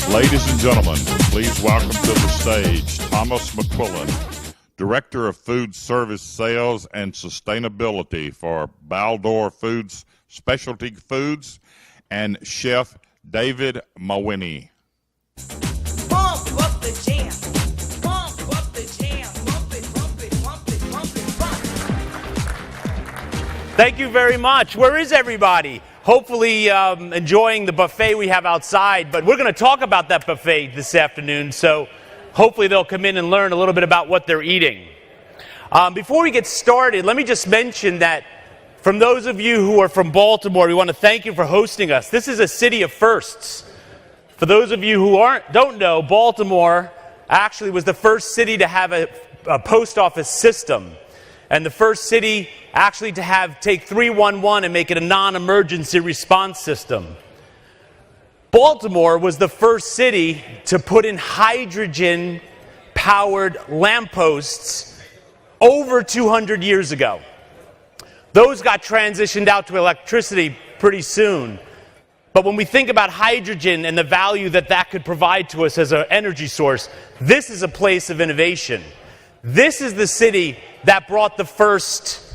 Ladies and gentlemen, please welcome to the stage Thomas McQuillan, Director of Food Service Sales and Sustainability for Baldor Foods Specialty Foods, and Chef David Mawhinney. Pump up the jam. Pump up the jam. Pump it, pump it, pump it, pump it, pump it. Thank you very much. Where is everybody? Hopefully enjoying the buffet we have outside, but we're going to talk about that buffet this afternoon, so hopefully they'll come in and learn a little bit about what they're eating. Before we get started, let me just mention that from those of you who are from Baltimore, we want to thank you for hosting us. This is a city of firsts. For those of you who don't know, Baltimore actually was the first city to have a post office system, and the first city actually to take 311 and make it a non-emergency response system. Baltimore was the first city to put in hydrogen-powered lampposts over 200 years ago. Those got transitioned out to electricity pretty soon. But when we think about hydrogen and the value that that could provide to us as an energy source, this is a place of innovation. This is the city that brought the first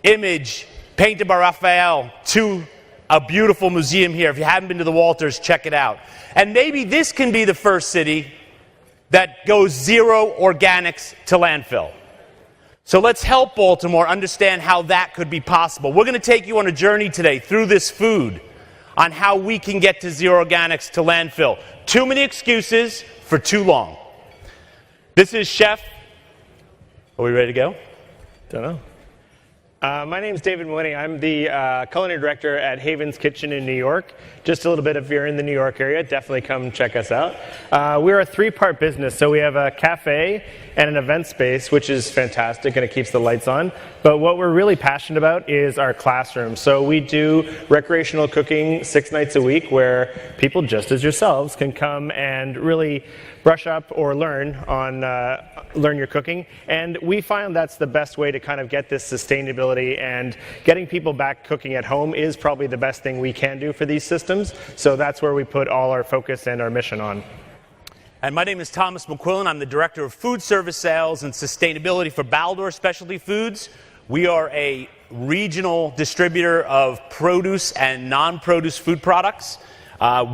image painted by Raphael to a beautiful museum here. If you haven't been to the Walters, check it out. And maybe this can be the first city that goes zero organics to landfill. So let's help Baltimore understand how that could be possible. We're going to take you on a journey today through this food on how we can get to zero organics to landfill. Too many excuses for too long. This is Chef. Are we ready to go? Don't know. My name's David Mawhinney. I'm the culinary director at Haven's Kitchen in New York. Just a little bit, if you're in the New York area, definitely come check us out. We're a three-part business, so we have a cafe and an event space, which is fantastic, and it keeps the lights on. But what we're really passionate about is our classroom. So we do recreational cooking 6 nights a week, where people just as yourselves can come and really brush up or learn your cooking. And we find that's the best way to kind of get this sustainability, and getting people back cooking at home is probably the best thing we can do for these systems. So that's where we put all our focus and our mission on. And my name is Thomas McQuillan. I'm the Director of Food Service Sales and Sustainability for Baldor Specialty Foods. We are a regional distributor of produce and non-produce food products.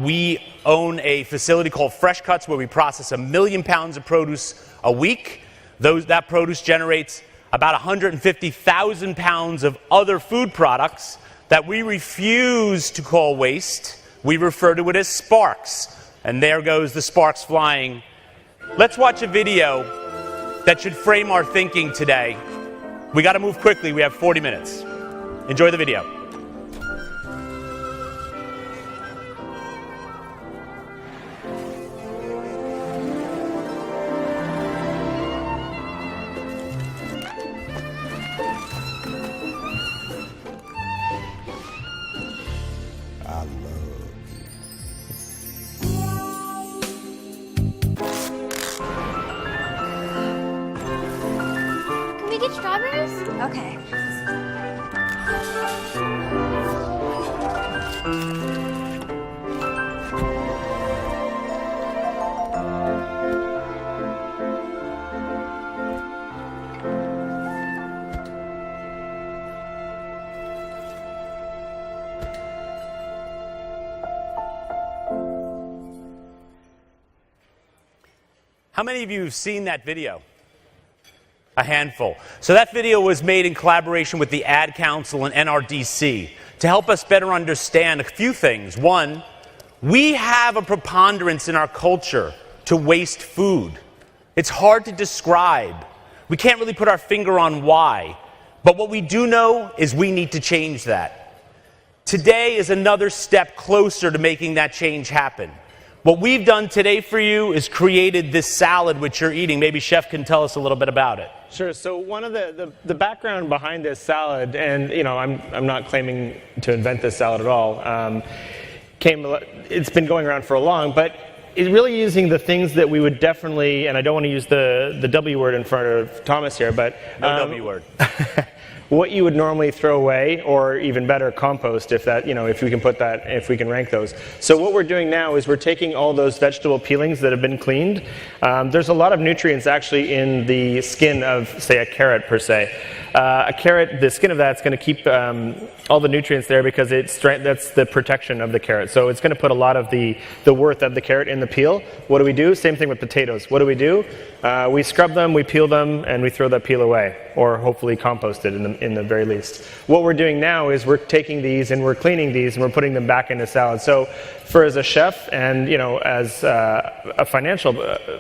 We own a facility called Fresh Cuts, where we process 1 million pounds of produce a week. That produce generates about 150,000 pounds of other food products that we refuse to call waste. We refer to it as Sparcs. And there goes the sparks flying. Let's watch a video that should frame our thinking today. We got to move quickly. We have 40 minutes. Enjoy the video. Strawberries? Okay. How many of you have seen that video? A handful. So that video was made in collaboration with the Ad Council and NRDC to help us better understand a few things. One, we have a preponderance in our culture to waste food. It's hard to describe. We can't really put our finger on why. But what we do know is we need to change that. Today is another step closer to making that change happen. What we've done today for you is created this salad which you're eating. Maybe Chef can tell us a little bit about it. Sure. So one of the background behind this salad, and I'm not claiming to invent this salad at all. It's been going around for a long, but it's really using the things that we would definitely, and I don't want to use the W word in front of Thomas here, but no W word. what you would normally throw away, or even better, compost, if that, if we can put that, if we can rank those. So what we're doing now is we're taking all those vegetable peelings that have been cleaned. There's a lot of nutrients actually in the skin of, say, a carrot per se. A carrot, the skin of that's going to keep all the nutrients there because that's the protection of the carrot. So it's going to put a lot of the worth of the carrot in the peel. What do we do? Same thing with potatoes. What do? We scrub them, we peel them, and we throw that peel away, or hopefully compost it in the very least. What we're doing now is we're taking these and we're cleaning these and we're putting them back into salad. So as a chef and as a financial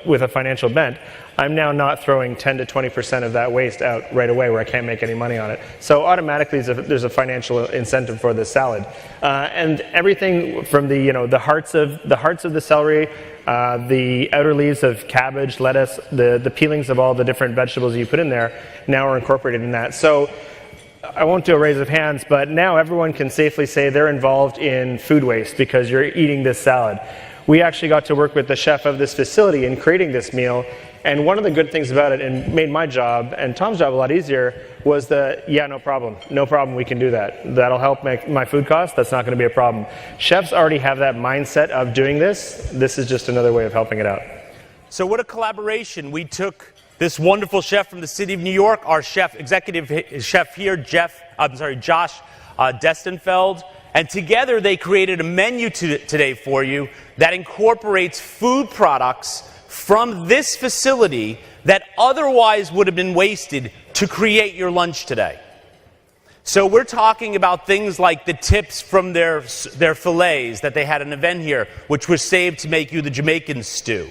with a financial bent, I'm now not throwing 10 to 20% of that waste out right away where I can't make any money on it. So automatically there's a financial incentive for this salad, and everything from the hearts of the celery, the outer leaves of cabbage, lettuce, the peelings of all the different vegetables you put in there now are incorporated in that. So I won't do a raise of hands, but now everyone can safely say they're involved in food waste because you're eating this salad. We actually got to work with the chef of this facility in creating this meal, and one of the good things about it, and made my job and Tom's job a lot easier, was no problem, we can do that. That'll help make my food costs, that's not going to be a problem. Chefs already have that mindset of doing this. This is just another way of helping it out. So what a collaboration. We took this wonderful chef from the city of New York, our executive chef here, Josh Destenfeld, and together they created a menu today for you that incorporates food products from this facility that otherwise would have been wasted to create your lunch today. So we're talking about things like the tips from their fillets that they had an event here, which was saved to make you the Jamaican stew.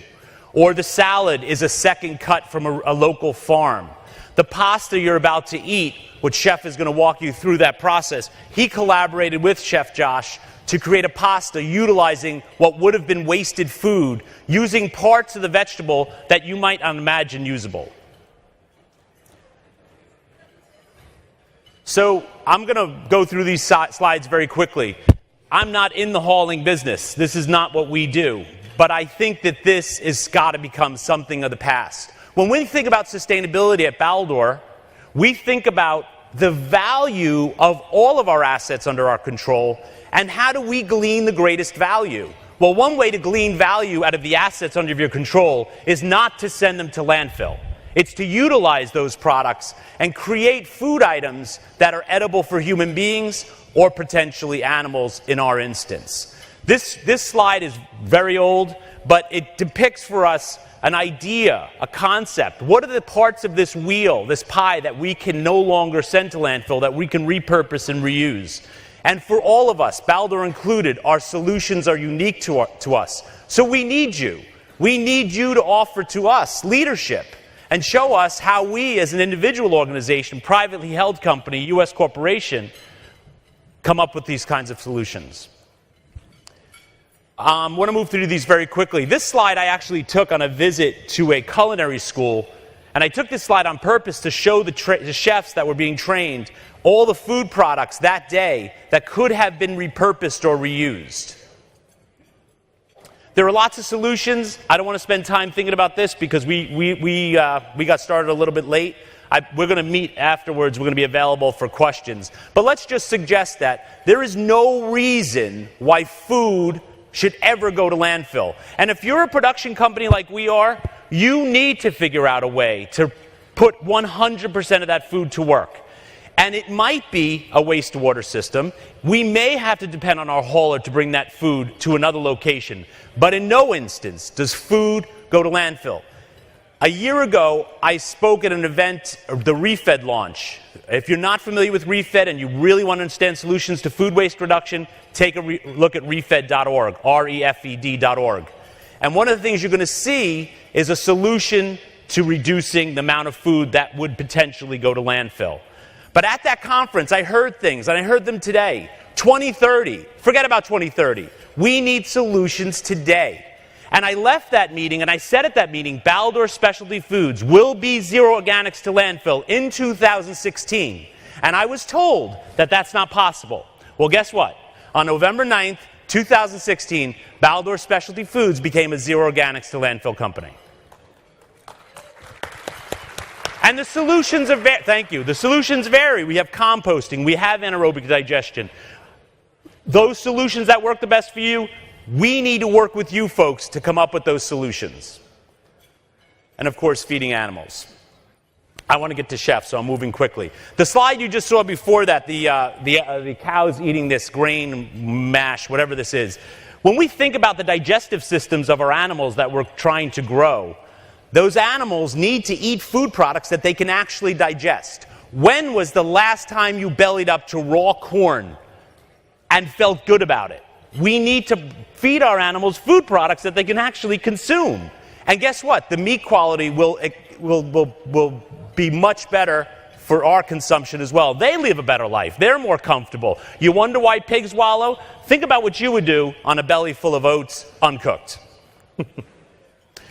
Or the salad is a second cut from a local farm. The pasta you're about to eat, which Chef is going to walk you through that process, he collaborated with Chef Josh to create a pasta utilizing what would have been wasted food, using parts of the vegetable that you might not imagine usable. So I'm going to go through these slides very quickly. I'm not in the hauling business. This is not what we do. But I think that this has got to become something of the past. When we think about sustainability at Baldor, we think about the value of all of our assets under our control and how do we glean the greatest value. Well, one way to glean value out of the assets under your control is not to send them to landfill. It's to utilize those products and create food items that are edible for human beings or potentially animals in our instance. This slide is very old, but it depicts for us an idea, a concept. What are the parts of this wheel, this pie, that we can no longer send to landfill, that we can repurpose and reuse? And for all of us, Baldor included, our solutions are unique to us. So we need you. We need you to offer to us leadership and show us how we, as an individual organization, privately held company, U.S. corporation, come up with these kinds of solutions. I want to move through these very quickly. This slide I actually took on a visit to a culinary school, and I took this slide on purpose to show the chefs that were being trained all the food products that day that could have been repurposed or reused. There are lots of solutions. I don't want to spend time thinking about this because we got started a little bit late. We're going to meet afterwards. We're going to be available for questions. But let's just suggest that there is no reason why food should ever go to landfill. And if you're a production company like we are, you need to figure out a way to put 100% of that food to work. And it might be a wastewater system. We may have to depend on our hauler to bring that food to another location. But in no instance does food go to landfill. A year ago, I spoke at an event, the ReFed launch. If you're not familiar with ReFed and you really want to understand solutions to food waste reduction, take a look at refed.org, refed.org. And one of the things you're going to see is a solution to reducing the amount of food that would potentially go to landfill. But at that conference, I heard things, and I heard them today. 2030, forget about 2030. We need solutions today. And I left that meeting, and I said at that meeting, Baldor Specialty Foods will be zero organics to landfill in 2016. And I was told that that's not possible. Well, guess what? On November 9th, 2016, Baldor Specialty Foods became a zero organics to landfill company. And the solutions are thank you. The solutions vary. We have composting. We have anaerobic digestion. Those solutions that work the best for you, we need to work with you folks to come up with those solutions. And of course, feeding animals. I want to get to chefs, so I'm moving quickly. The slide you just saw before that, the cows eating this grain mash, whatever this is. When we think about the digestive systems of our animals that we're trying to grow, those animals need to eat food products that they can actually digest. When was the last time you bellied up to raw corn and felt good about it? We need to feed our animals food products that they can actually consume. And guess what? The meat quality will be much better for our consumption as well. They live a better life. They're more comfortable. You wonder why pigs wallow? Think about what you would do on a belly full of oats uncooked.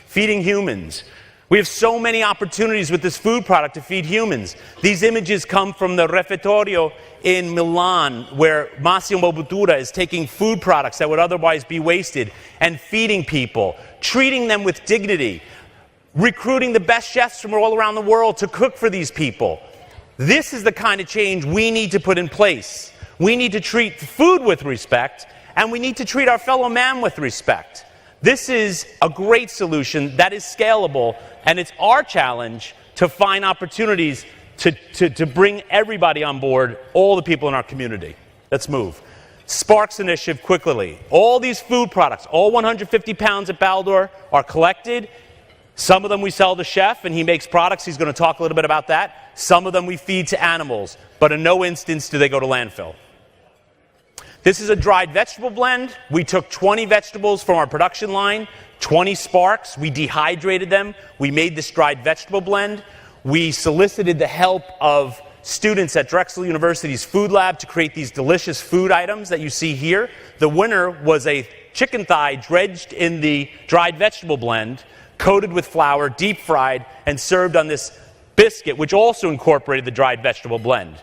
Feeding humans. We have so many opportunities with this food product to feed humans. These images come from the refettorio in Milan, where Massimo Bottura is taking food products that would otherwise be wasted and feeding people, treating them with dignity, recruiting the best chefs from all around the world to cook for these people. This is the kind of change we need to put in place. We need to treat food with respect, and we need to treat our fellow man with respect. This is a great solution that is scalable, and it's our challenge to find opportunities to bring everybody on board, all the people in our community. Let's move. Sparcs initiative quickly. All these food products, all 150 pounds at Baldor, are collected. Some of them we sell to Chef, and he makes products. He's going to talk a little bit about that. Some of them we feed to animals, but in no instance do they go to landfill. This is a dried vegetable blend. We took 20 vegetables from our production line, 20 Sparcs. We dehydrated them. We made this dried vegetable blend. We solicited the help of students at Drexel University's food lab to create these delicious food items that you see here. The winner was a chicken thigh dredged in the dried vegetable blend, coated with flour, deep fried, and served on this biscuit, which also incorporated the dried vegetable blend.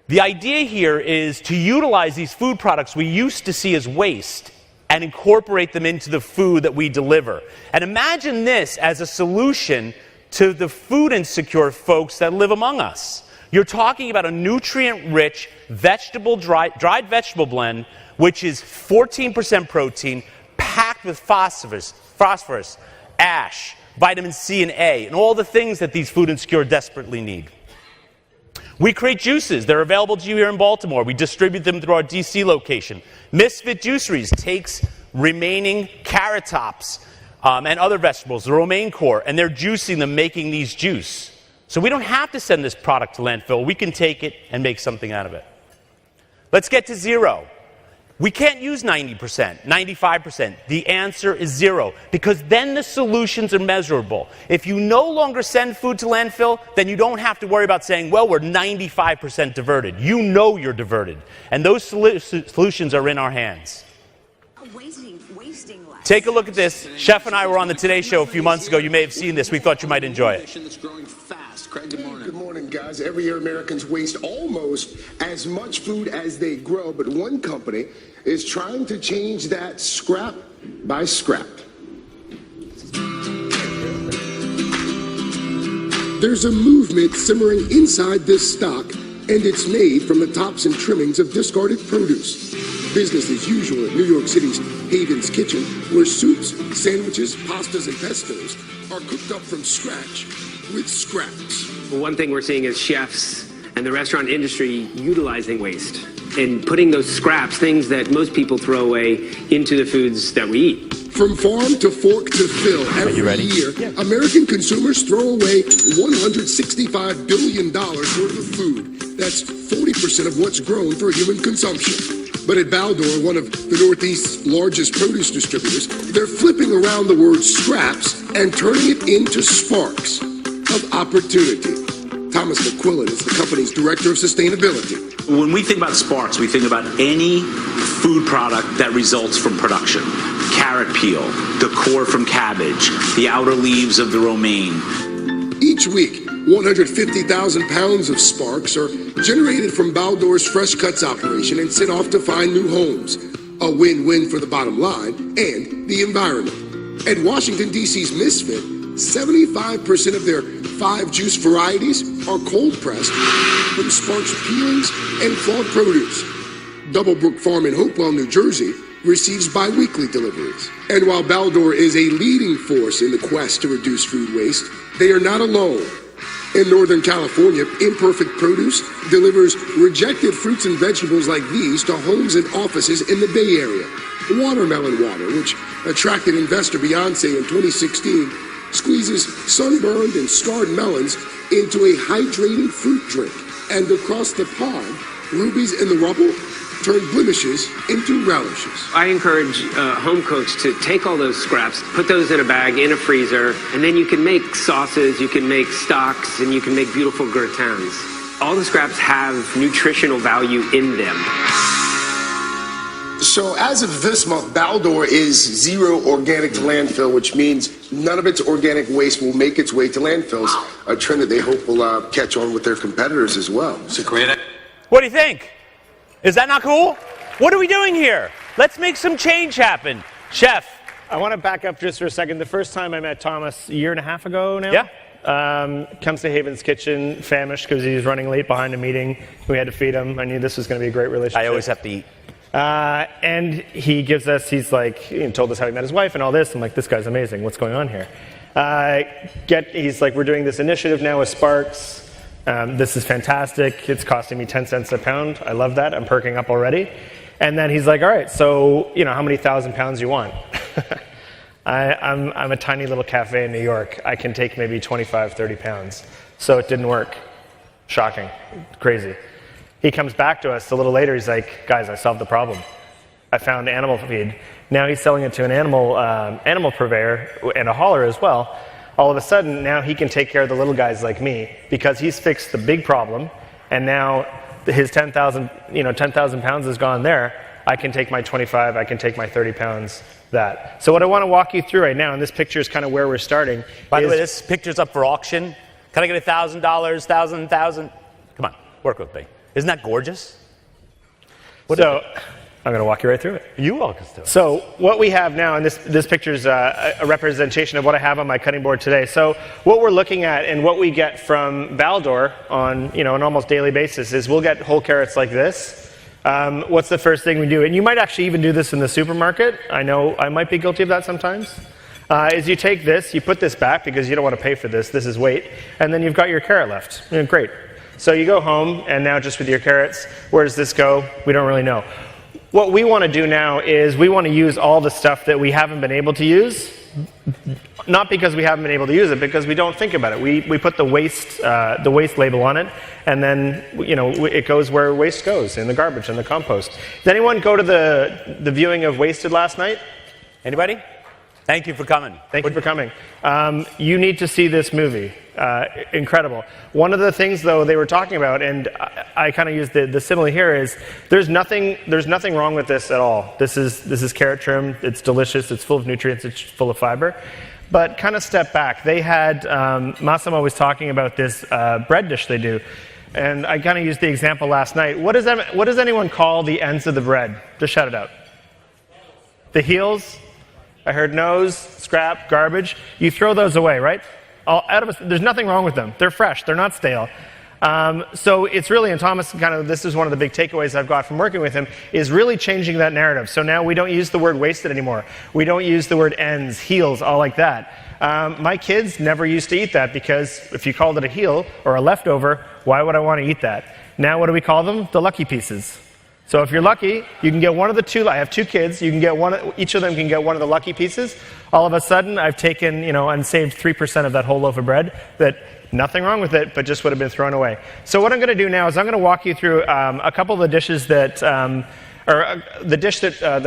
The idea here is to utilize these food products we used to see as waste and incorporate them into the food that we deliver. And imagine this as a solution to the food insecure folks that live among us. You're talking about a nutrient-rich dried vegetable blend, which is 14% protein, packed with phosphorus, ash, vitamin C and A, and all the things that these food insecure desperately need. We create juices. They're available to you here in Baltimore. We distribute them through our DC location. Misfit Juiceries takes remaining carrot tops and other vegetables, the romaine core, and they're juicing them, making these juice. So we don't have to send this product to landfill. We can take it and make something out of it. Let's get to zero. We can't use 90%, 95%. The answer is zero, because then the solutions are measurable. If you no longer send food to landfill, then you don't have to worry about saying, well, we're 95% diverted. You know you're diverted. And those solutions are in our hands. Wasting less. Take a look at this. Chef and I were on the Today Show a few months ago. You may have seen this. We thought you might enjoy it. That's growing fast. Craig, good morning. Good morning, guys. Every year, Americans waste almost as much food as they grow, but one company is trying to change that scrap by scrap. There's a movement simmering inside this stock, and it's made from the tops and trimmings of discarded produce. Business as usual at New York City's Haven's Kitchen, where soups, sandwiches, pastas, and pestos are cooked up from scratch with scraps. Well, one thing we're seeing is chefs and the restaurant industry utilizing waste and putting those scraps, things that most people throw away, into the foods that we eat. From farm to fork to fill, every year, American consumers throw away $165 billion worth of food. That's 40% of what's grown for human consumption. But at Baldor, one of the Northeast's largest produce distributors, they're flipping around the word scraps and turning it into sparks of opportunity. Thomas McQuillan is the company's director of sustainability. When we think about Sparcs, we think about any food product that results from production. Carrot peel, the core from cabbage, the outer leaves of the romaine. Each week, 150,000 pounds of Sparcs are generated from Baldor's Fresh Cuts operation and sent off to find new homes. A win-win for the bottom line and the environment. At Washington, D.C.'s Misfit, 75% of their 5 juice varieties are cold pressed from Sparcs peelings and flawed produce. Doublebrook Farm in Hopewell, New Jersey receives bi-weekly deliveries. And while Baldor is a leading force in the quest to reduce food waste, they are not alone. In Northern California, Imperfect Produce delivers rejected fruits and vegetables like these to homes and offices in the Bay Area. Watermelon Water, which attracted investor Beyonce in 2016, squeezes sunburned and scarred melons into a hydrating fruit drink. And across the pond, Rubies in the Rubble turn blemishes into relishes. I encourage home cooks to take all those scraps, put those in a bag, in a freezer, and then you can make sauces, you can make stocks, and you can make beautiful gratins. All the scraps have nutritional value in them. So as of this month, Baldor is zero organic to landfill, which means none of its organic waste will make its way to landfills, a trend that they hope will catch on with their competitors as well. It's a great idea. What do you think? Is that not cool? What are we doing here? Let's make some change happen. Chef. I want to back up just for a second. The first time I met Thomas a year and a half ago now. Yeah. Comes to Haven's Kitchen, famished because he was running late behind a meeting. We had to feed him. I knew this was going to be a great relationship. I always have to eat. And he gives us, he's like, he told us how he met his wife and all this. I'm like, this guy's amazing. What's going on here? He's like, we're doing this initiative now with Sparcs. This is fantastic. It's costing me 10 cents a pound. I love that. I'm perking up already. And then he's like, all right, so, how many 1,000 pounds you want? I'm a tiny little cafe in New York. I can take maybe 25, 30 pounds. So it didn't work. Shocking. Crazy. He comes back to us a little later. He's like, guys, I solved the problem. I found animal feed. Now he's selling it to an animal purveyor and a hauler as well. All of a sudden, now he can take care of the little guys like me because he's fixed the big problem, and now his 10,000 pounds is gone there. I can take my 25, I can take my 30 pounds, that. So what I want to walk you through right now, and this picture is kind of where we're starting. By the way, this picture's up for auction. Can I get $1,000, $1,000? Come on, work with me. Isn't that gorgeous? So I'm going to walk you right through it. You walk us through it. So what we have now, and this picture is a representation of what I have on my cutting board today. So what we're looking at and what we get from Baldor on an almost daily basis is we'll get whole carrots like this. What's the first thing we do? And you might actually even do this in the supermarket. I know I might be guilty of that sometimes. Is you take this, you put this back because you don't want to pay for this. This is weight. And then you've got your carrot left. Great. So you go home, and now just with your carrots, where does this go? We don't really know. What we want to do now is we want to use all the stuff that we haven't been able to use, not because we haven't been able to use it, because we don't think about it. We put the waste label on it, and then it goes where waste goes, in the garbage, in the compost. Did anyone go to the viewing of Wasted last night? Anybody? Thank you for coming. Thank you for coming. You need to see this movie. Incredible. One of the things, though, they were talking about, and I kind of used the simile here, is there's nothing wrong with this at all. This is carrot trim. It's delicious. It's full of nutrients. It's full of fiber. But kind of step back. They had Massimo was talking about this bread dish they do, and I kind of used the example last night. What does anyone call the ends of the bread? Just shout it out. The heels. I heard nose, scrap, garbage. You throw those away, right? There's nothing wrong with them. They're fresh. They're not stale. So it's really, and Thomas this is one of the big takeaways I've got from working with him, is really changing that narrative. So now we don't use the word wasted anymore. We don't use the word ends, heels, all like that. My kids never used to eat that because if you called it a heel or a leftover, why would I want to eat that? Now what do we call them? The lucky pieces. So if you're lucky, you can get one of the two. I have two kids. You can get one. Each of them can get one of the lucky pieces. All of a sudden, I've taken, and saved 3% of that whole loaf of bread. That nothing wrong with it, but just would have been thrown away. So what I'm going to do now is I'm going to walk you through a couple of the dishes that, the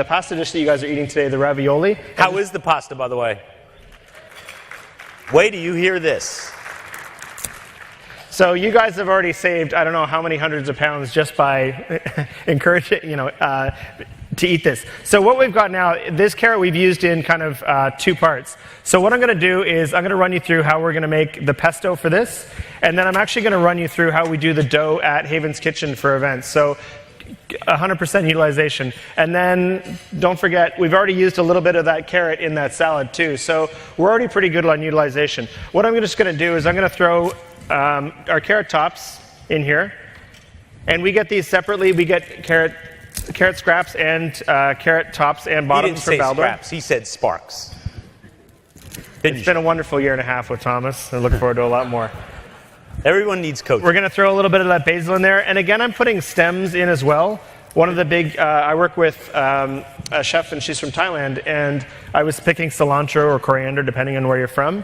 pasta dish that you guys are eating today, the ravioli. How is the pasta, by the way? Wait till you hear this. So you guys have already saved, I don't know how many hundreds of pounds just by encouraging, to eat this. So what we've got now, this carrot we've used in kind of two parts. So what I'm going to do is I'm going to run you through how we're going to make the pesto for this, and then I'm actually going to run you through how we do the dough at Haven's Kitchen for events. So 100% utilization. And then don't forget, we've already used a little bit of that carrot in that salad too. So we're already pretty good on utilization. What I'm just going to do is I'm going to throw our carrot tops in here. And we get these separately. We get carrot scraps and carrot tops and bottoms for Baldor. He didn't say scraps. He said Sparcs. It's been a wonderful year and a half with Thomas. I look forward to a lot more. Everyone needs coaching. We're going to throw a little bit of that basil in there. And again, I'm putting stems in as well. One of the big, I work with a chef, and she's from Thailand, and I was picking cilantro or coriander, depending on where you're from.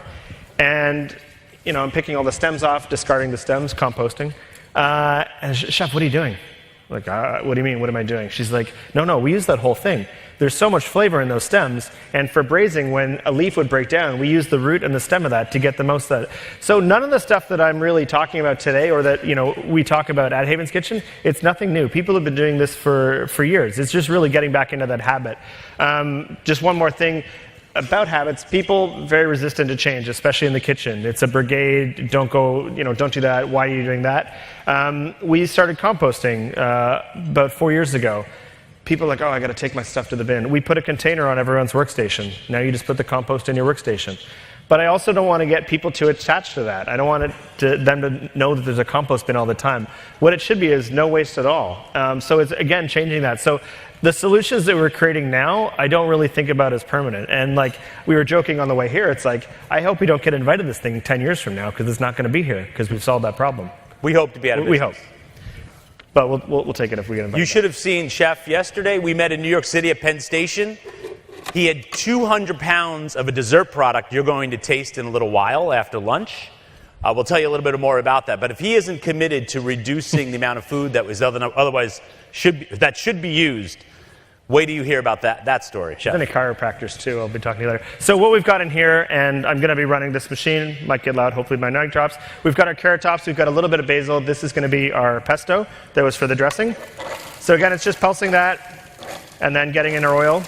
And, I'm picking all the stems off, discarding the stems, composting. And chef, what are you doing? Like, what do you mean, what am I doing? She's like, no, we use that whole thing. There's so much flavor in those stems, and for braising, when a leaf would break down, we use the root and the stem of that to get the most out of it. So none of the stuff that I'm really talking about today, or that we talk about at Haven's Kitchen, it's nothing new. People have been doing this for years. It's just really getting back into that habit. Just one more thing about habits: people very resistant to change, especially in the kitchen. It's a brigade. Don't go. Don't do that. Why are you doing that? We started composting about 4 years ago. People are like, I got to take my stuff to the bin. We put a container on everyone's workstation. Now you just put the compost in your workstation. But I also don't want to get people too attached to that. I don't want them to know that there's a compost bin all the time. What it should be is no waste at all. So it's, again, changing that. So the solutions that we're creating now, I don't really think about as permanent. And like we were joking on the way here, it's like, I hope we don't get invited to this thing 10 years from now, because it's not going to be here, because we've solved that problem. We hope to be out of business. We hope. But we'll take it if we get invited. You should have seen Chef yesterday. We met in New York City at Penn Station. He had 200 pounds of a dessert product you're going to taste in a little while after lunch. We'll tell you a little bit more about that. But if he isn't committed to reducing the amount of food that was otherwise should be used, wait till you hear about that story, Chef. And the chiropractors, too. I'll be talking to you later. So what we've got in here, and I'm going to be running this machine. Might get loud, hopefully, my knife drops. We've got our carrot tops. We've got a little bit of basil. This is going to be our pesto that was for the dressing. So again, it's just pulsing that and then getting in our oil.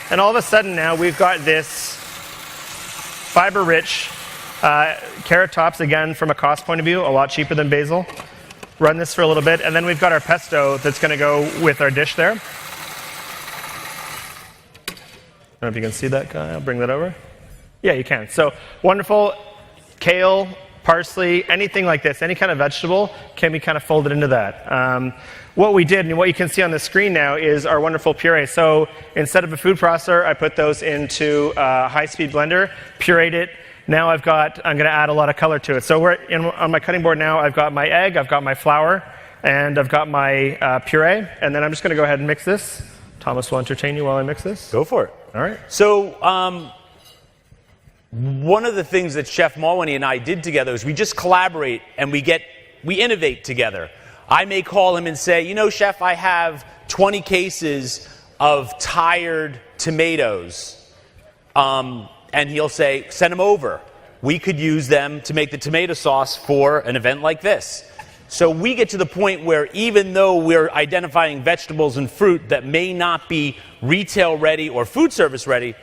And all of a sudden now, we've got this fiber-rich carrot tops, again, from a cost point of view, a lot cheaper than basil. Run this for a little bit, and then we've got our pesto that's going to go with our dish there. I don't know if you can see that, Kyle. I'll bring that over. Yeah, you can. So wonderful. Kale, parsley, anything like this, any kind of vegetable can be kind of folded into that. What we did, and what you can see on the screen now, is our wonderful puree. So instead of a food processor, I put those into a high-speed blender, pureed it. Now I'm going to add a lot of color to it. So on my cutting board now, I've got my egg, I've got my flour, and I've got my puree. And then I'm just going to go ahead and mix this. Thomas will entertain you while I mix this. Go for it. All right. So one of the things that Chef Mulwany and I did together is we just collaborate and we innovate together. I may call him and say, Chef, I have 20 cases of tired tomatoes. And he'll say, send them over. We could use them to make the tomato sauce for an event like this. So we get to the point where even though we're identifying vegetables and fruit that may not be retail ready or food service ready,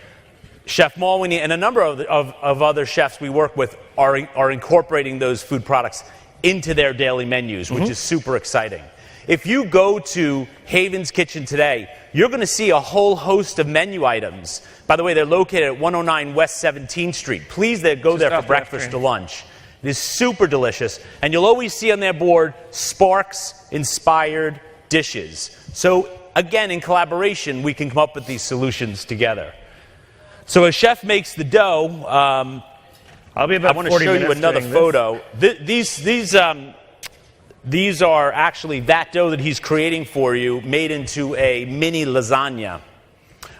Chef Mulwany and a number of other chefs we work with are incorporating those food products into their daily menus, which is super exciting. If you go to Haven's Kitchen today, you're going to see a whole host of menu items. By the way, they're located at 109 West 17th Street. Please go there for breakfast or lunch. It is super delicious. And you'll always see on their board Sparcs-inspired dishes. So again, in collaboration, we can come up with these solutions together. So as Chef makes the dough, I'll be about I want to show you another photo. These are actually that dough that he's creating for you, made into a mini lasagna.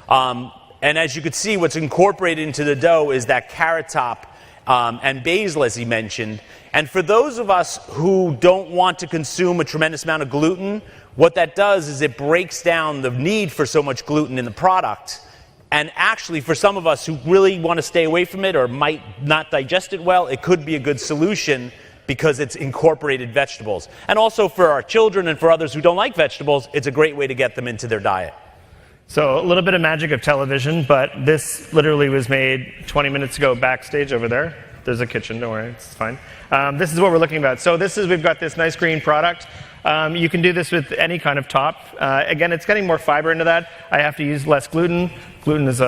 And as you can see, what's incorporated into the dough is that carrot top and basil, as he mentioned. And for those of us who don't want to consume a tremendous amount of gluten, what that does is it breaks down the need for so much gluten in the product. And actually, for some of us who really want to stay away from it or might not digest it well, it could be a good solution because it's incorporated vegetables. And also for our children and for others who don't like vegetables, it's a great way to get them into their diet. So a little bit of magic of television, but this literally was made 20 minutes ago backstage over there. There's a kitchen, don't worry, it's fine. This is what we're looking at. So we've got this nice green product. You can do this with any kind of top. Again, it's getting more fiber into that. I have to use less gluten. Gluten is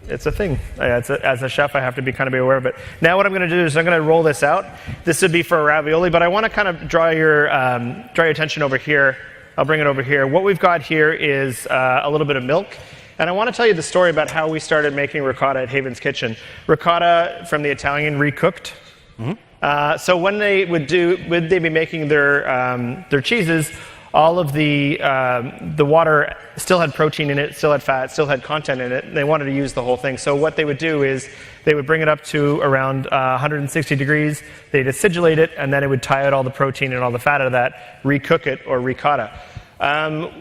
it's a thing. As a chef, I have to be aware of it. Now what I'm going to do is I'm going to roll this out. This would be for a ravioli, but I want to kind of draw your attention over here. I'll bring it over here. What we've got here is a little bit of milk. And I want to tell you the story about how we started making ricotta at Haven's Kitchen. Ricotta, from the Italian, recooked. Mm-hmm. So when they would be making their cheeses, all of the water still had protein in it, still had fat, still had content in it. And they wanted to use the whole thing. So what they would do is they would bring it up to around 160 degrees. They'd acidulate it, and then it would tie out all the protein and all the fat out of that, recook it, or ricotta.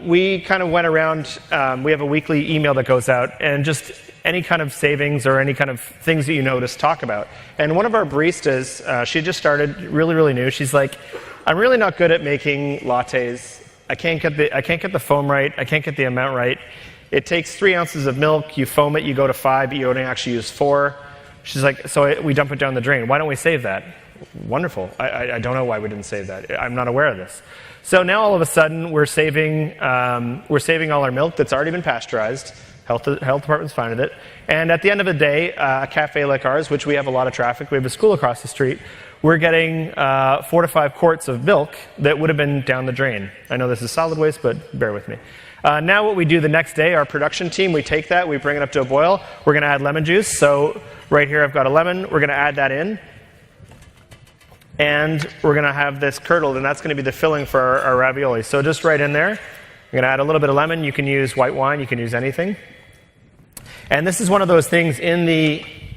We kind of went around, we have a weekly email that goes out, and just any kind of savings or any kind of things that you notice, talk about. And one of our baristas, she just started, really, really new. She's like, I'm really not good at making lattes. I can't get the foam right. I can't get the amount right. It takes 3 ounces of milk. You foam it, you go to 5, but you only actually use 4. She's like, so we dump it down the drain. Why don't we save that? Wonderful. I don't know why we didn't save that. I'm not aware of this. So now all of a sudden we're saving all our milk that's already been pasteurized. Health department's fine with it. And at the end of the day, a cafe like ours, which we have a lot of traffic, we have a school across the street, we're getting 4 to 5 quarts of milk that would have been down the drain. I know this is solid waste, but bear with me. Now what we do the next day, our production team, we take that, we bring it up to a boil. We're going to add lemon juice. So right here I've got a lemon. We're going to add that in. And we're going to have this curdled, and that's going to be the filling for our ravioli. So just right in there, I'm going to add a little bit of lemon. You can use white wine. You can use anything. And this is one of those things in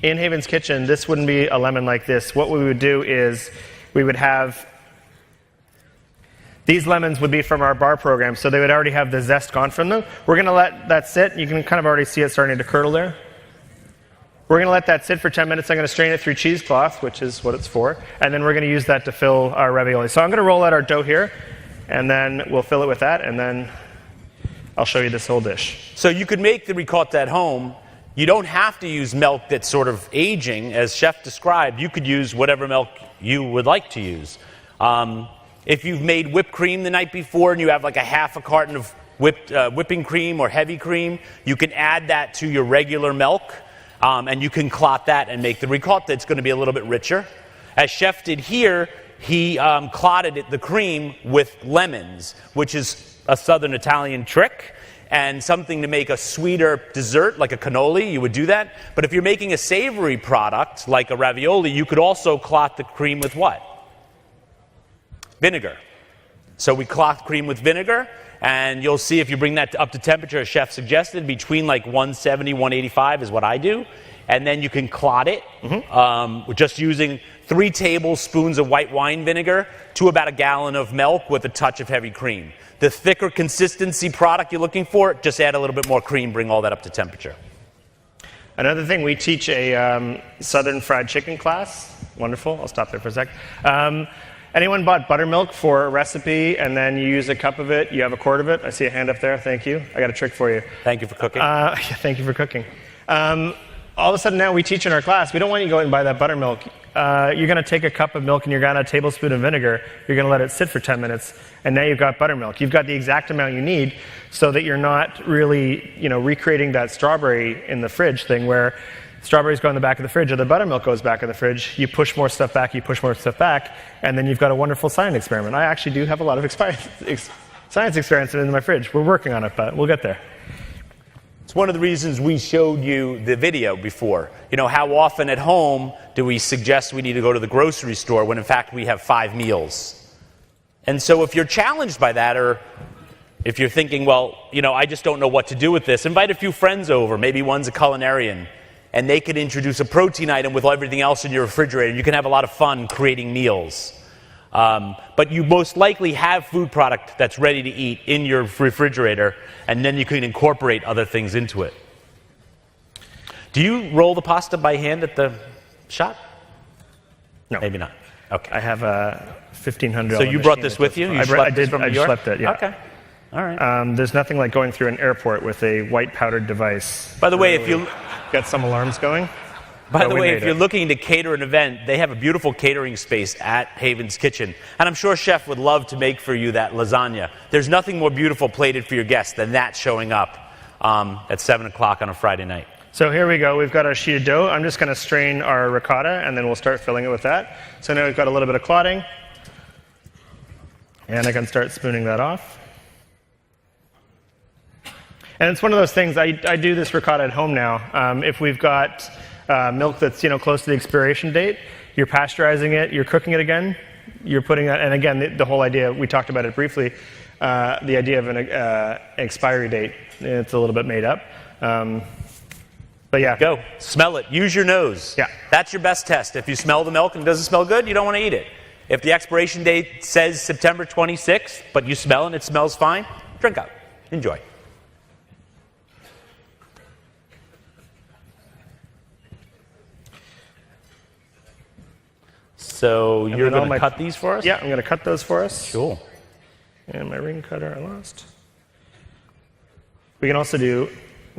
Haven's Kitchen. This wouldn't be a lemon like this. What we would do is we would have these lemons would be from our bar program, so they would already have the zest gone from them. We're going to let that sit. You can kind of already see it starting to curdle there. We're going to let that sit for 10 minutes. I'm going to strain it through cheesecloth, which is what it's for, and then we're going to use that to fill our ravioli. So I'm going to roll out our dough here, and then we'll fill it with that, and then I'll show you this whole dish. So you could make the ricotta at home. You don't have to use milk that's sort of aging, as Chef described. You could use whatever milk you would like to use. If you've made whipped cream the night before and you have like a half a carton of whipping cream or heavy cream, you can add that to your regular milk. And you can clot that and make the ricotta. It's going to be a little bit richer. As Chef did here, he clotted the cream with lemons, which is a Southern Italian trick, and something to make a sweeter dessert, like a cannoli, you would do that. But if you're making a savory product, like a ravioli, you could also clot the cream with what? Vinegar. So we clot cream with vinegar, and you'll see if you bring that up to temperature, as Chef suggested, between like 170, 185 is what I do. And then you can clot it, just using 3 tablespoons of white wine vinegar to about a gallon of milk with a touch of heavy cream. The thicker consistency product you're looking for, just add a little bit more cream, bring all that up to temperature. Another thing, we teach a Southern fried chicken class. Wonderful. I'll stop there for a sec. Anyone bought buttermilk for a recipe and then you use a cup of it, you have a quart of it? I see a hand up there. Thank you. I got a trick for you. Thank you for cooking. Thank you for cooking. All of a sudden now we teach in our class, we don't want you to go and buy that buttermilk. You're going to take a cup of milk and you're going to add a tablespoon of vinegar. You're going to let it sit for 10 minutes, and now you've got buttermilk. You've got the exact amount you need so that you're not really, recreating that strawberry in the fridge thing where strawberries go in the back of the fridge or the buttermilk goes back in the fridge. You push more stuff back, and then you've got a wonderful science experiment. I actually do have a lot of science experiments in my fridge. We're working on it, but we'll get there. It's one of the reasons we showed you the video before. How often at home do we suggest we need to go to the grocery store when in fact we have 5 meals? And so if you're challenged by that, or if you're thinking, well, I just don't know what to do with this, invite a few friends over. Maybe one's a culinarian, and they could introduce a protein item with everything else in your refrigerator. You can have a lot of fun creating meals. But you most likely have food product that's ready to eat in your refrigerator, and then you can incorporate other things into it. Do you roll the pasta by hand at the shop? No. Maybe not. Okay. I have a $1,500 So you brought this with you? I just left it, yeah. Okay. All right. There's nothing like going through an airport with a white powdered device. By the way, if you get some alarms going. if you're looking to cater an event, they have a beautiful catering space at Haven's Kitchen. And I'm sure Chef would love to make for you that lasagna. There's nothing more beautiful plated for your guests than that showing up at 7 o'clock on a Friday night. So here we go. We've got our sheet of dough. I'm just going to strain our ricotta, and then we'll start filling it with that. So now we've got a little bit of clotting. And I can start spooning that off. And it's one of those things, I do this ricotta at home now. If we've got milk that's close to the expiration date, you're pasteurizing it, you're cooking it again, you're putting that, and again, the whole idea, we talked about it briefly, the idea of an expiry date, it's a little bit made up. But yeah. Go. Smell it. Use your nose. Yeah. That's your best test. If you smell the milk and it doesn't smell good, you don't want to eat it. If the expiration date says September 26th, but you smell and it smells fine, drink up. Enjoy. So you're going to cut these for us? Yeah, I'm going to cut those for us. Cool. And my ring cutter I lost. We can also do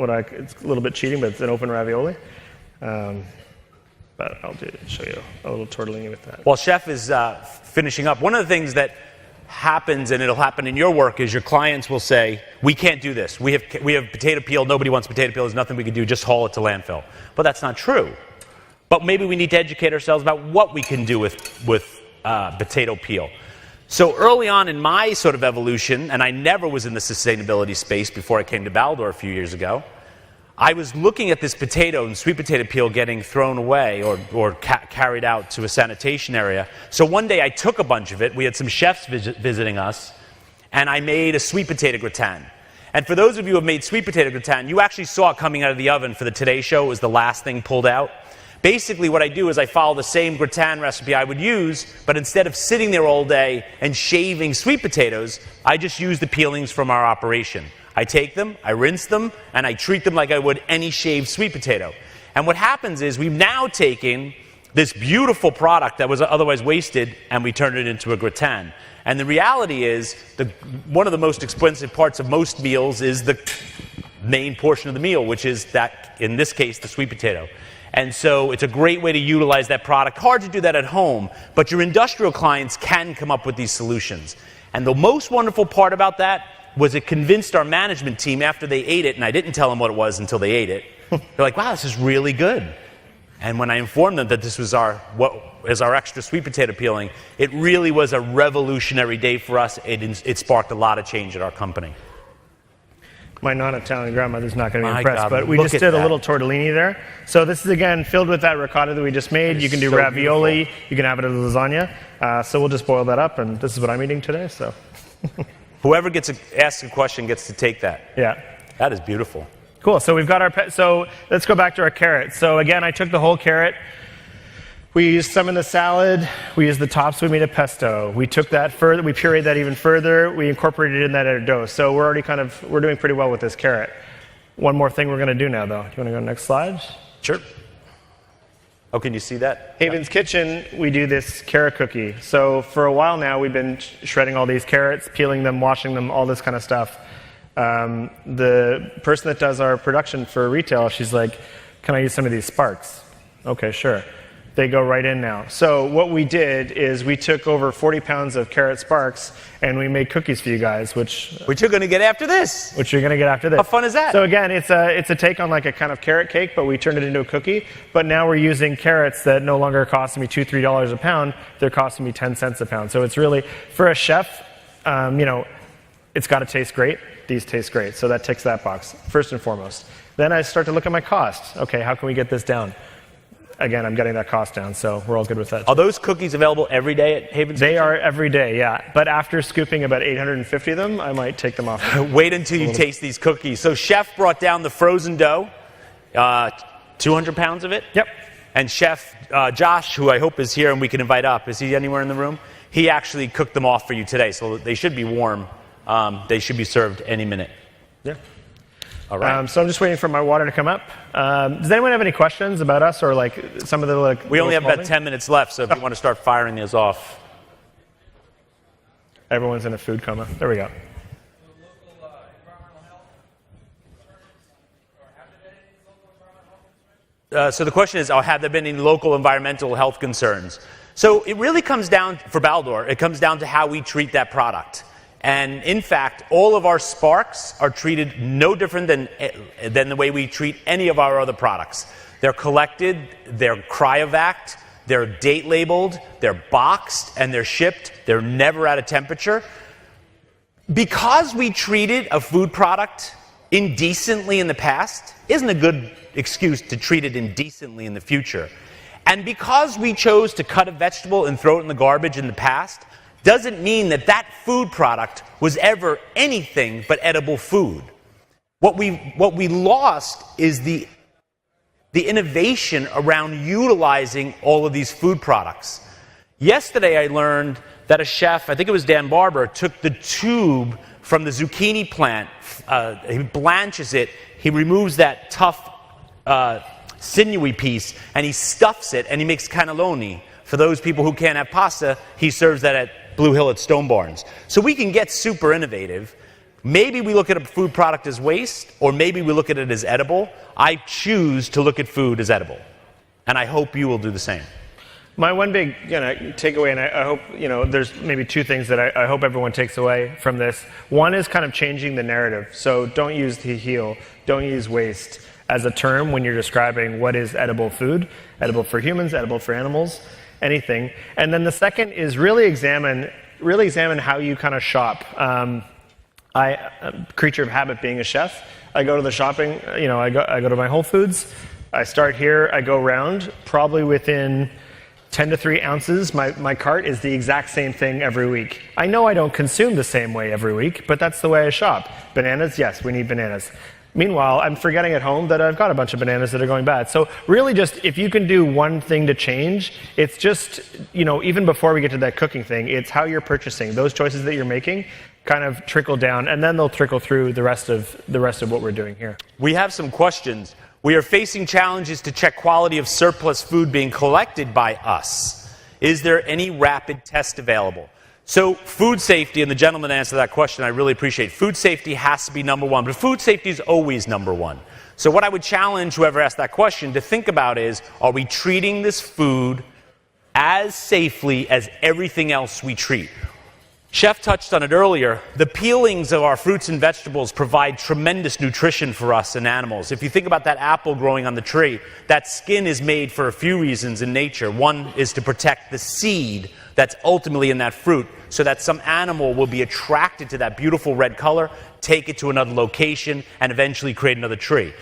it's a little bit cheating, but it's an open ravioli. But I'll show you a little tortellini with that. While Chef is finishing up, one of the things that happens, and it'll happen in your work, is your clients will say, we can't do this. We have potato peel. Nobody wants potato peel. There's nothing we can do. Just haul it to landfill. But that's not true. But maybe we need to educate ourselves about what we can do with potato peel. So early on in my sort of evolution, and I never was in the sustainability space before I came to Baldor a few years ago, I was looking at this potato and sweet potato peel getting thrown away or carried out to a sanitation area. So one day I took a bunch of it. We had some chefs visiting us, and I made a sweet potato gratin. And for those of you who have made sweet potato gratin, you actually saw it coming out of the oven for the Today Show. It was the last thing pulled out. Basically, what I do is I follow the same gratin recipe I would use, but instead of sitting there all day and shaving sweet potatoes, I just use the peelings from our operation. I take them, I rinse them, and I treat them like I would any shaved sweet potato. And what happens is we've now taken this beautiful product that was otherwise wasted, and we turned it into a gratin. And the reality is, one of the most expensive parts of most meals is the main portion of the meal, which is that, in this case, the sweet potato. And so it's a great way to utilize that product. Hard to do that at home, but your industrial clients can come up with these solutions. And the most wonderful part about that was it convinced our management team after they ate it, and I didn't tell them what it was until they ate it. They're like, wow, this is really good. And when I informed them that this was our extra sweet potato peeling, it really was a revolutionary day for us. It sparked a lot of change at our company. My non-Italian grandmother's not going to be My impressed, God, but we look just at did that. a little tortellini there. So this is, again, filled with that ricotta that we just made. You can do so ravioli. beautiful. You can have it as lasagna. So we'll just boil that up, and this is what I'm eating today. So Whoever asks a question gets to take that. yeah. That is beautiful. Cool. So we've got so let's go back to our carrot. So again, I took the whole carrot. We used some in the salad. We used the tops. We made a pesto. We took that further. We pureed that even further. We incorporated it in that at our dough. So we're already we're doing pretty well with this carrot. One more thing we're going to do now, though. Do you want to go next slide? Sure. Oh, can you see that? Haven's Kitchen, we do this carrot cookie. So for a while now, we've been shredding all these carrots, peeling them, washing them, all this kind of stuff. The person that does our production for retail, she's like, can I use some of these Sparcs? Okay, sure. They go right in now. So what we did is we took over 40 pounds of carrot Sparcs and we made cookies for you guys, which you're going to get after this. Which you're going to get after this. How fun is that? So again, it's a take on like a kind of carrot cake, but we turned it into a cookie. But now we're using carrots that no longer are costing me $2, $3 a pound. They're costing me 10 cents a pound. So it's really, for a chef, it's got to taste great. These taste great. So that ticks that box, first and foremost. Then I start to look at my cost. Okay, how can we get this down? Again, I'm getting that cost down, so we're all good with that. Are those cookies available every day at Haven's Kitchen? They are every day, yeah. But after scooping about 850 of them, I might take them off. Wait until you taste these cookies. So Chef brought down the frozen dough, 200 pounds of it. Yep. And Chef Josh, who I hope is here and we can invite up, is he anywhere in the room? He actually cooked them off for you today, so they should be warm. They should be served any minute. Yeah. All right. So I'm just waiting for my water to come up. Does anyone have any questions about us or like some of the we only have about 10 minutes left, so if you want to start firing these off. Everyone's in a food coma. There we go. So the question is, have there been any local environmental health concerns? So it really comes down, for Baldor, it comes down to how we treat that product. And in fact, all of our Sparcs are treated no different than the way we treat any of our other products. They're collected, they're cryovac'd, they're date labeled, they're boxed, and they're shipped. They're never at a temperature. Because we treated a food product indecently in the past isn't a good excuse to treat it indecently in the future. And because we chose to cut a vegetable and throw it in the garbage in the past doesn't mean that that food product was ever anything but edible food. What we lost is the innovation around utilizing all of these food products. Yesterday I learned that a chef, I think it was Dan Barber, took the tube from the zucchini plant, he blanches it, he removes that tough sinewy piece, and he stuffs it, and he makes cannelloni. For those people who can't have pasta, he serves that at Blue Hill at Stone Barns. So we can get super innovative. Maybe we look at a food product as waste, or maybe we look at it as edible. I choose to look at food as edible, and I hope you will do the same. My one big takeaway, and I hope, there's maybe two things that I hope everyone takes away from this. One is kind of changing the narrative. So don't use to heal, don't use waste as a term when you're describing what is edible food, edible for humans, edible for animals, anything. And then the second is really examine how you kind of shop. I'm a creature of habit being a chef. I go to the shopping, I go to my Whole Foods. I start here, I go around, probably within 10 to 3 ounces, my cart is the exact same thing every week. I know I don't consume the same way every week, but that's the way I shop. Bananas, yes, we need bananas. Meanwhile, I'm forgetting at home that I've got a bunch of bananas that are going bad. So really just, if you can do one thing to change, it's just, even before we get to that cooking thing, it's how you're purchasing. Those choices that you're making kind of trickle down, and then they'll trickle through the rest of what we're doing here. We have some questions. We are facing challenges to check quality of surplus food being collected by us. Is there any rapid test available? So food safety, and the gentleman answered that question, I really appreciate. Food safety has to be number one, but food safety is always number one. So what I would challenge whoever asked that question to think about is, are we treating this food as safely as everything else we treat? Chef touched on it earlier. The peelings of our fruits and vegetables provide tremendous nutrition for us and animals. If you think about that apple growing on the tree, that skin is made for a few reasons in nature. One is to protect the seed that's ultimately in that fruit, so that some animal will be attracted to that beautiful red color, take it to another location, and eventually create another tree.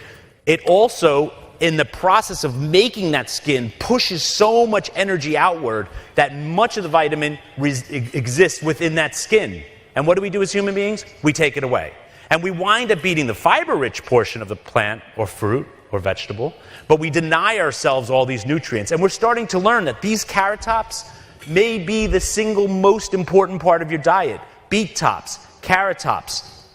It also, in the process of making that skin, pushes so much energy outward that much of the vitamin exists within that skin. And what do we do as human beings? We take it away. And we wind up eating the fiber-rich portion of the plant or fruit or vegetable, but we deny ourselves all these nutrients. And we're starting to learn that these carrot tops may be the single most important part of your diet. Beet tops, carrot tops,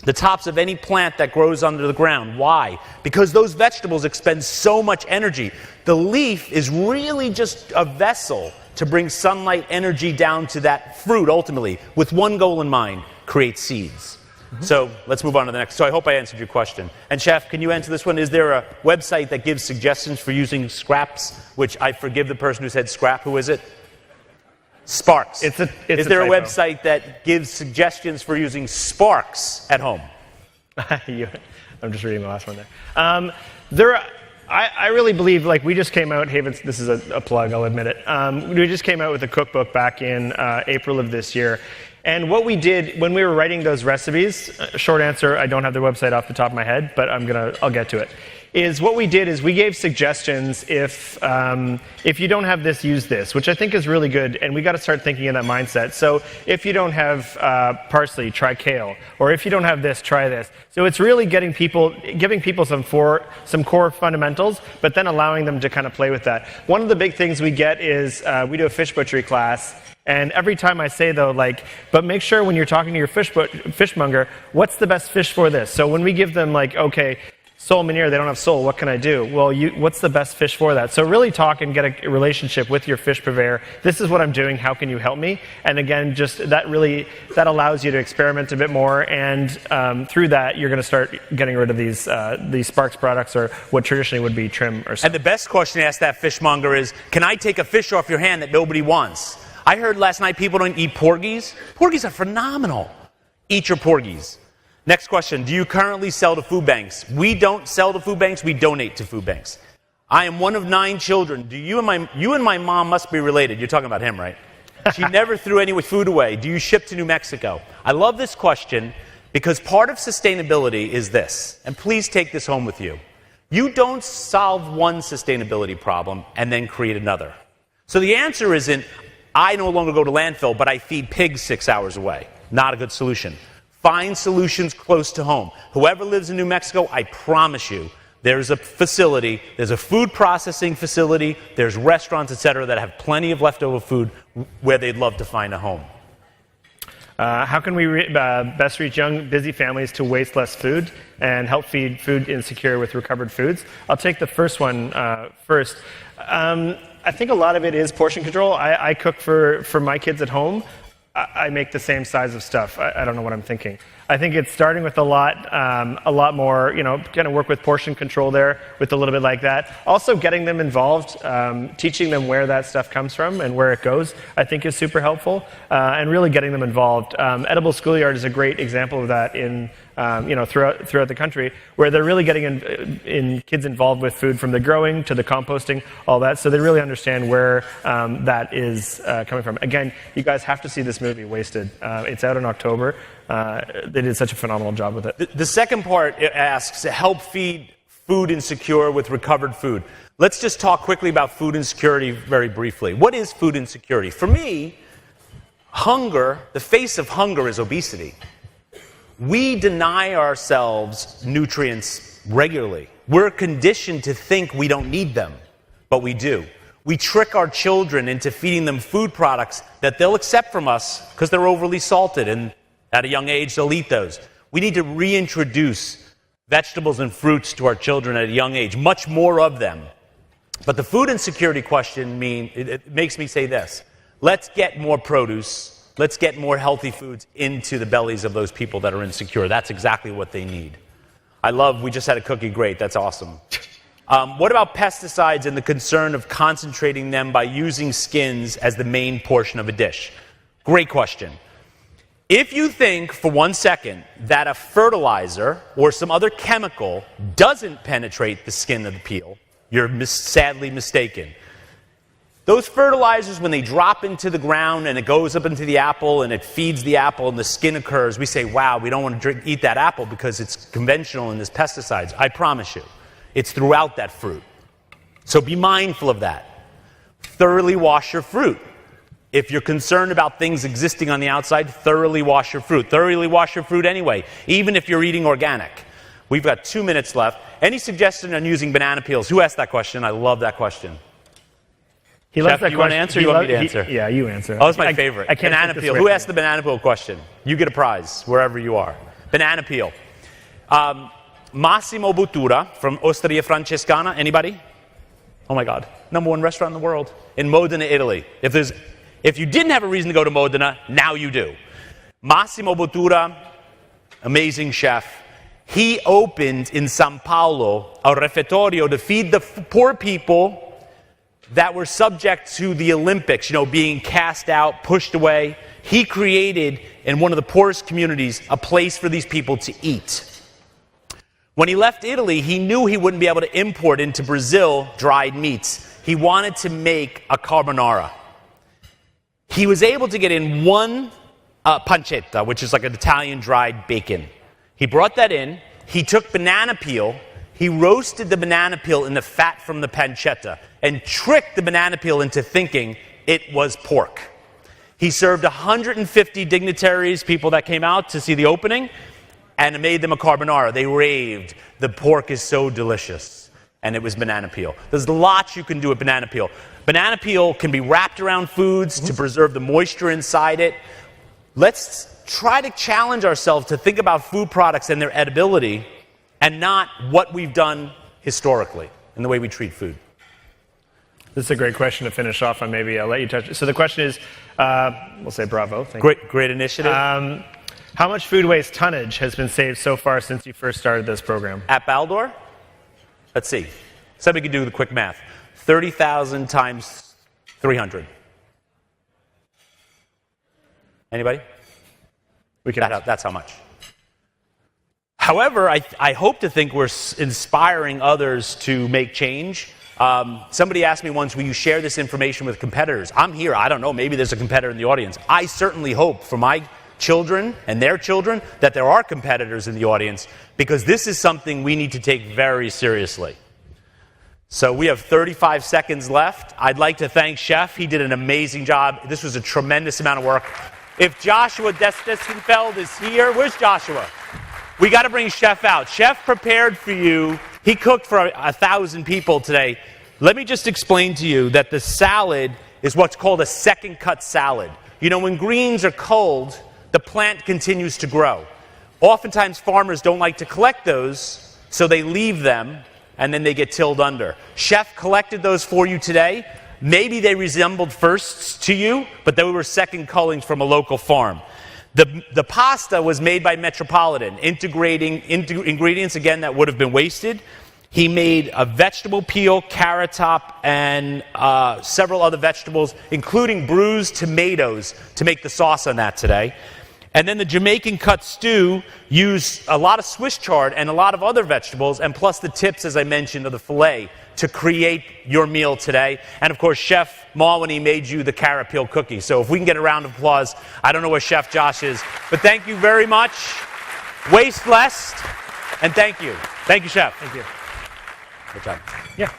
the tops of any plant that grows under the ground. Why? Because those vegetables expend so much energy. The leaf is really just a vessel to bring sunlight energy down to that fruit ultimately, with one goal in mind: create seeds. So let's move on to the next. So I hope I answered your question. And Chef, can you answer this one? Is there a website that gives suggestions for using scraps? Which I forgive the person who said scrap. Who is it? Sparcs. Is there a website that gives suggestions for using Sparcs at home? I'm just reading the last one there. I really believe, we just came out, Havens, this is a plug, I'll admit it. We just came out with a cookbook back in April of this year. And what we did when we were writing those recipes, short answer, I don't have their website off the top of my head, but I'll get to it. Is what we did is we gave suggestions if you don't have this, use this, which I think is really good, and we got to start thinking in that mindset. So if you don't have parsley, try kale, or if you don't have this, try this. So it's really giving people some core fundamentals, but then allowing them to kind of play with that. One of the big things we get is we do a fish butchery class. And every time I say, though, but make sure when you're talking to your fishmonger, what's the best fish for this? So when we give them, okay, sole manure, they don't have sole, what can I do? Well, what's the best fish for that? So really talk and get a relationship with your fish purveyor. This is what I'm doing, how can you help me? And again, just that allows you to experiment a bit more, and through that, you're going to start getting rid of these Sparcs products, or what traditionally would be trim or something. And the best question to ask that fishmonger is, can I take a fish off your hand that nobody wants? I heard last night people don't eat porgies. Porgies are phenomenal. Eat your porgies. Next question, do you currently sell to food banks? We don't sell to food banks, we donate to food banks. I am one of 9 children. You and my mom must be related. You're talking about him, right? She never threw any food away. Do you ship to New Mexico? I love this question because part of sustainability is this, and please take this home with you. You don't solve one sustainability problem and then create another. So the answer isn't, I no longer go to landfill, but I feed pigs 6 hours away. Not a good solution. Find solutions close to home. Whoever lives in New Mexico, I promise you, there's a facility, there's a food processing facility, there's restaurants, etc., that have plenty of leftover food where they'd love to find a home. How can we best reach young, busy families to waste less food and help feed food insecure with recovered foods? I'll take the first one first. I think a lot of it is portion control. I cook for my kids at home. I make the same size of stuff. I don't know what I'm thinking. I think it's starting with a lot more, kind of work with portion control there with a little bit like that. Also getting them involved, teaching them where that stuff comes from and where it goes, I think is super helpful, and really getting them involved. Edible Schoolyard is a great example of that in, throughout the country, where they're really getting in kids involved with food from the growing to the composting, all that, so they really understand where that is coming from. Again, you guys have to see this movie, Wasted. It's out in October. They did such a phenomenal job with it. The second part asks, help feed food insecure with recovered food. Let's just talk quickly about food insecurity very briefly. What is food insecurity? For me, hunger, the face of hunger is obesity. We deny ourselves nutrients regularly. We're conditioned to think we don't need them, but we do. We trick our children into feeding them food products that they'll accept from us because they're overly salted, and at a young age, they'll eat those. We need to reintroduce vegetables and fruits to our children at a young age, much more of them. But the food insecurity question it makes me say this. Let's get more produce. Let's get more healthy foods into the bellies of those people that are insecure. That's exactly what they need. We just had a cookie, great, that's awesome. What about pesticides and the concern of concentrating them by using skins as the main portion of a dish? Great question. If you think for 1 second that a fertilizer or some other chemical doesn't penetrate the skin of the peel, you're sadly mistaken. Those fertilizers, when they drop into the ground and it goes up into the apple and it feeds the apple and the skin occurs, we say, wow, we don't want to eat that apple because it's conventional and there's pesticides. I promise you, it's throughout that fruit. So be mindful of that. Thoroughly wash your fruit. If you're concerned about things existing on the outside, thoroughly wash your fruit. Thoroughly wash your fruit anyway, even if you're eating organic. We've got 2 minutes left. Any suggestion on using banana peels? Who asked that question? I love that question. He loves Chef, that you question. want to answer? You want me to answer? Yeah, you answer. Oh, it's my favorite. I can't banana peel. Who asked the banana peel question? You get a prize wherever you are. Banana peel. Massimo Bottura from Osteria Francescana. Anybody? Oh my God. #1 restaurant in the world. In Modena, Italy. If you didn't have a reason to go to Modena, now you do. Massimo Bottura, amazing chef. He opened in São Paulo a refettorio to feed the poor people that were subject to the Olympics, being cast out, pushed away. He created, in one of the poorest communities, a place for these people to eat. When he left Italy, he knew he wouldn't be able to import into Brazil dried meats. He wanted to make a carbonara. He was able to get in one pancetta, which is like an Italian dried bacon. He brought that in. He took banana peel. He roasted the banana peel in the fat from the pancetta and tricked the banana peel into thinking it was pork. He served 150 dignitaries, people that came out to see the opening, and it made them a carbonara. They raved. The pork is so delicious. And it was banana peel. There's lots you can do with banana peel. Banana peel can be wrapped around foods to preserve the moisture inside it. Let's try to challenge ourselves to think about food products and their edibility and not what we've done historically in the way we treat food. This is a great question to finish off on. Maybe I'll let you touch it. So the question is, we'll say bravo. Thank you. Great initiative. How much food waste tonnage has been saved so far since you first started this program? At Baldor? Let's see. Somebody can do the quick math. 30,000 times 300. Anybody? That's how much. However, I hope to think we're inspiring others to make change. Somebody asked me once, will you share this information with competitors? I'm here. I don't know. Maybe there's a competitor in the audience. I certainly hope for my children and their children that there are competitors in the audience, because this is something we need to take very seriously. So we have 35 seconds left. I'd like to thank Chef. He did an amazing job. This was a tremendous amount of work. If Joshua Destenfeld is here, where's Joshua? We got to bring Chef out. Chef prepared for you. He cooked for 1,000 people today. Let me just explain to you that the salad is what's called a second cut salad. You know, when greens are cold, the plant continues to grow. Oftentimes farmers don't like to collect those, so they leave them and then they get tilled under. Chef collected those for you today. Maybe they resembled firsts to you, but they were second cullings from a local farm. The pasta was made by Metropolitan, integrating ingredients, again, that would have been wasted. He made a vegetable peel, carrot top, and several other vegetables, including bruised tomatoes, to make the sauce on that today. And then the Jamaican cut stew used a lot of Swiss chard and a lot of other vegetables, and plus the tips, as I mentioned, of the filet to create your meal today. And of course, Chef Malwani made you the carrot peel cookie. So if we can get a round of applause, I don't know where Chef Josh is, but thank you very much. Waste less, and thank you. Thank you, Chef. Thank you. Good job. Yeah.